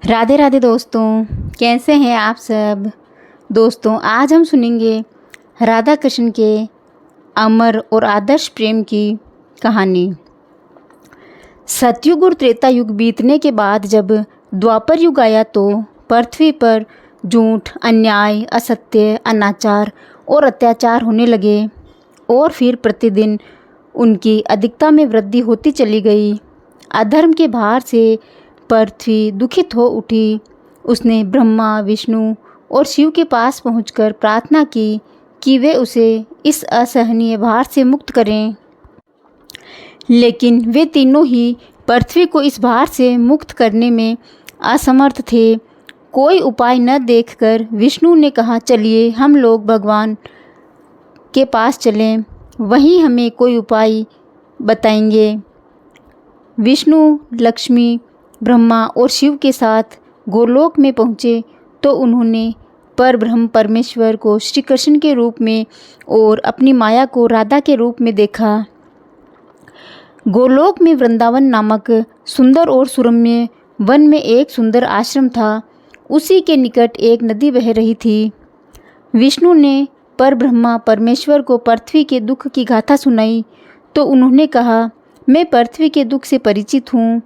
राधे राधे दोस्तों, कैसे हैं आप सब। दोस्तों, आज हम सुनेंगे राधा कृष्ण के अमर और आदर्श प्रेम की कहानी। सतयुग और त्रेता युग बीतने के बाद जब द्वापर युग आया तो पृथ्वी पर झूठ, अन्याय, असत्य, अनाचार और अत्याचार होने लगे और फिर प्रतिदिन उनकी अधिकता में वृद्धि होती चली गई। अधर्म के भार से पृथ्वी दुखित हो उठी। उसने ब्रह्मा, विष्णु और शिव के पास पहुंचकर प्रार्थना की कि वे उसे इस असहनीय भार से मुक्त करें। लेकिन वे तीनों ही पृथ्वी को इस भार से मुक्त करने में असमर्थ थे। कोई उपाय न देखकर विष्णु ने कहा, चलिए हम लोग भगवान के पास चलें, वहीं हमें कोई उपाय बताएंगे। विष्णु, लक्ष्मी, ब्रह्मा और शिव के साथ गोलोक में पहुँचे तो उन्होंने परब्रह्म परमेश्वर को श्री कृष्ण के रूप में और अपनी माया को राधा के रूप में देखा। गोलोक में वृंदावन नामक सुंदर और सुरम्य वन में एक सुंदर आश्रम था। उसी के निकट एक नदी बह रही थी। विष्णु ने परब्रह्मा परमेश्वर को पृथ्वी के दुख की गाथा सुनाई तो उन्होंने कहा, मैं पृथ्वी के दुख से परिचित हूँ।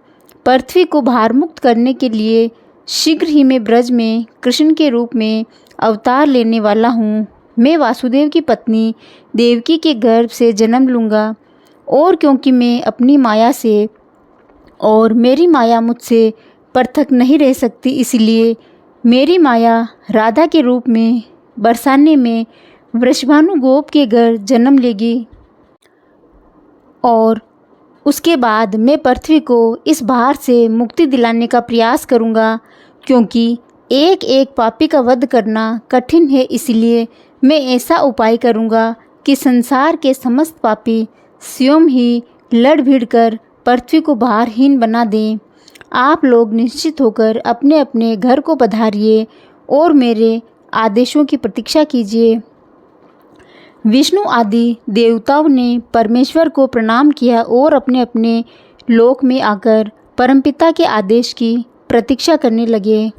पृथ्वी को भार मुक्त करने के लिए शीघ्र ही मैं ब्रज में कृष्ण के रूप में अवतार लेने वाला हूँ। मैं वासुदेव की पत्नी देवकी के गर्भ से जन्म लूँगा और क्योंकि मैं अपनी माया से और मेरी माया मुझसे पृथक नहीं रह सकती, इसलिए मेरी माया राधा के रूप में बरसाने में वृषभानु गोप के घर जन्म लेगी और उसके बाद मैं पृथ्वी को इस भार से मुक्ति दिलाने का प्रयास करूंगा। क्योंकि एक एक पापी का वध करना कठिन है, इसलिए मैं ऐसा उपाय करूंगा कि संसार के समस्त पापी स्वयं ही लड़ भिड़ कर पृथ्वी को भारहीन बना दें। आप लोग निश्चित होकर अपने अपने घर को पधारिए और मेरे आदेशों की प्रतीक्षा कीजिए। विष्णु आदि देवताओं ने परमेश्वर को प्रणाम किया और अपने अपने लोक में आकर परमपिता के आदेश की प्रतीक्षा करने लगे।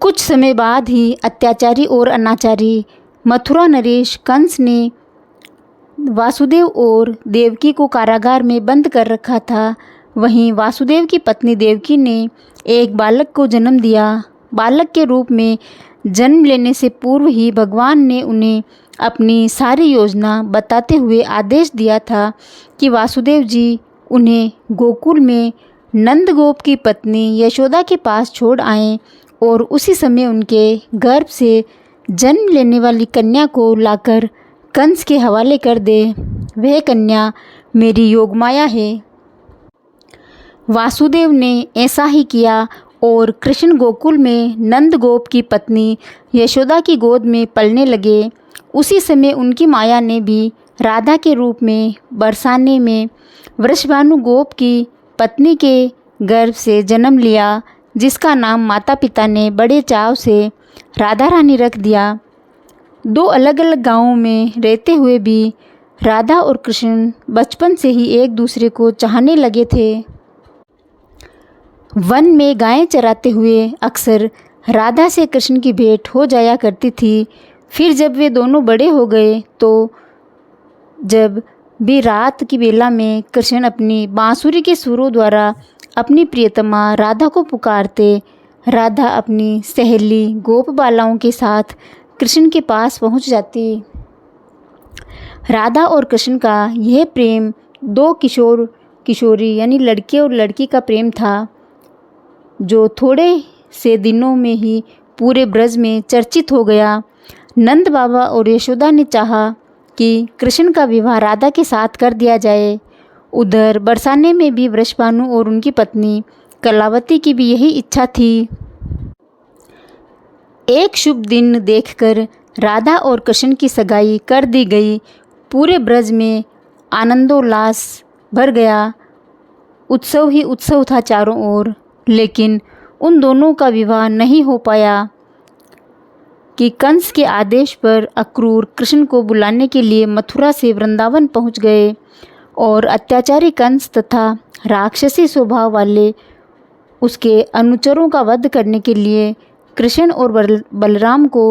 कुछ समय बाद ही अत्याचारी और अनाचारी मथुरा नरेश कंस ने वासुदेव और देवकी को कारागार में बंद कर रखा था। वहीं वासुदेव की पत्नी देवकी ने एक बालक को जन्म दिया। बालक के रूप में जन्म लेने से पूर्व ही भगवान ने उन्हें अपनी सारी योजना बताते हुए आदेश दिया था कि वासुदेव जी उन्हें गोकुल में नंदगोप की पत्नी यशोदा के पास छोड़ आएं और उसी समय उनके गर्भ से जन्म लेने वाली कन्या को लाकर कंस के हवाले कर दे। वह कन्या मेरी योगमाया है। वासुदेव ने ऐसा ही किया और कृष्ण गोकुल में नंदगोप की पत्नी यशोदा की गोद में पलने लगे। उसी समय उनकी माया ने भी राधा के रूप में बरसाने में वृषभानु गोप की पत्नी के गर्भ से जन्म लिया, जिसका नाम माता पिता ने बड़े चाव से राधा रानी रख दिया। दो अलग अलग गांवों में रहते हुए भी राधा और कृष्ण बचपन से ही एक दूसरे को चाहने लगे थे। वन में गायें चराते हुए अक्सर राधा से कृष्ण की भेंट हो जाया करती थी। फिर जब वे दोनों बड़े हो गए तो जब भी रात की बेला में कृष्ण अपनी बांसुरी के सुरों द्वारा अपनी प्रियतमा राधा को पुकारते, राधा अपनी सहेली गोप बालाओं के साथ कृष्ण के पास पहुंच जाती। राधा और कृष्ण का यह प्रेम दो किशोर किशोरी यानी लड़के और लड़की का प्रेम था, जो थोड़े से दिनों में ही पूरे ब्रज में चर्चित हो गया। नंद बाबा और यशोदा ने चाहा कि कृष्ण का विवाह राधा के साथ कर दिया जाए। उधर बरसाने में भी वृषभानु और उनकी पत्नी कलावती की भी यही इच्छा थी। एक शुभ दिन देखकर राधा और कृष्ण की सगाई कर दी गई। पूरे ब्रज में आनंदोल्लास भर गया। उत्सव ही उत्सव था चारों ओर। लेकिन उन दोनों का विवाह नहीं हो पाया कि कंस के आदेश पर अक्रूर कृष्ण को बुलाने के लिए मथुरा से वृंदावन पहुंच गए और अत्याचारी कंस तथा राक्षसी स्वभाव वाले उसके अनुचरों का वध करने के लिए कृष्ण और बलराम को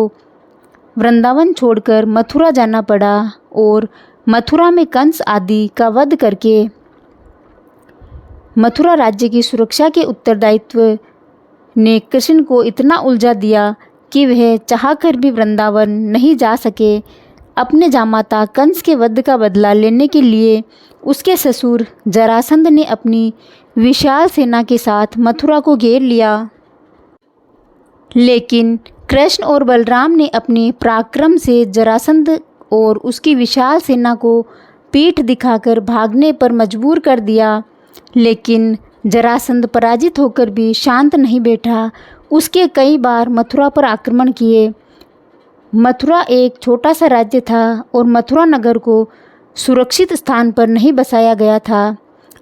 वृंदावन छोड़कर मथुरा जाना पड़ा और मथुरा में कंस आदि का वध करके मथुरा राज्य की सुरक्षा के उत्तरदायित्व ने कृष्ण को इतना उलझा दिया कि वह चाहकर भी वृंदावन नहीं जा सके। अपने जामाता कंस के वध का बदला लेने के लिए उसके ससुर जरासंध ने अपनी विशाल सेना के साथ मथुरा को घेर लिया, लेकिन कृष्ण और बलराम ने अपने पराक्रम से जरासंध और उसकी विशाल सेना को पीठ दिखाकर भागने पर मजबूर कर दिया। लेकिन जरासंध पराजित होकर भी शांत नहीं बैठा। उसके कई बार मथुरा पर आक्रमण किए। मथुरा एक छोटा सा राज्य था और मथुरा नगर को सुरक्षित स्थान पर नहीं बसाया गया था।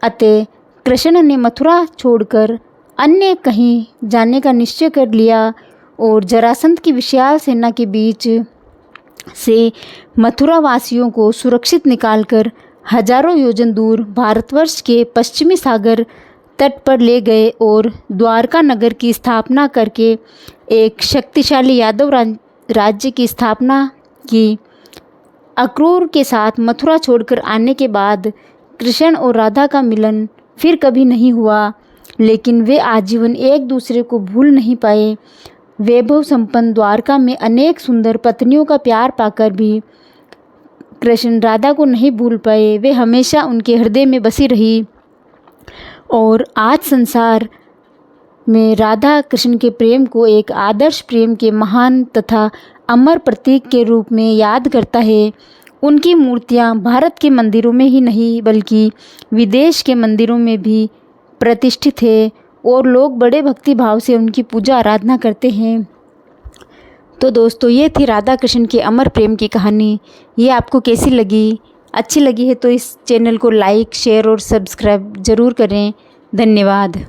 अतः कृष्ण ने मथुरा छोड़कर अन्य कहीं जाने का निश्चय कर लिया और जरासंध की विशाल सेना के बीच से मथुरा वासियों को सुरक्षित निकालकर हजारों योजन दूर भारतवर्ष के पश्चिमी सागर तट पर ले गए और द्वारका नगर की स्थापना करके एक शक्तिशाली यादव राज्य की स्थापना की। अक्रूर के साथ मथुरा छोड़कर आने के बाद कृष्ण और राधा का मिलन फिर कभी नहीं हुआ, लेकिन वे आजीवन एक दूसरे को भूल नहीं पाए। वैभव संपन्न द्वारका में अनेक सुंदर पत्नियों का प्यार पाकर भी कृष्ण राधा को नहीं भूल पाए। वे हमेशा उनके हृदय में बसी रही और आज संसार में राधा कृष्ण के प्रेम को एक आदर्श प्रेम के महान तथा अमर प्रतीक के रूप में याद करता है। उनकी मूर्तियां भारत के मंदिरों में ही नहीं बल्कि विदेश के मंदिरों में भी प्रतिष्ठित है और लोग बड़े भक्ति भाव से उनकी पूजा आराधना करते हैं। तो दोस्तों, ये थी राधा कृष्ण के अमर प्रेम की कहानी। ये आपको कैसी लगी? अच्छी लगी है तो इस चैनल को लाइक, शेयर और सब्सक्राइब ज़रूर करें। धन्यवाद।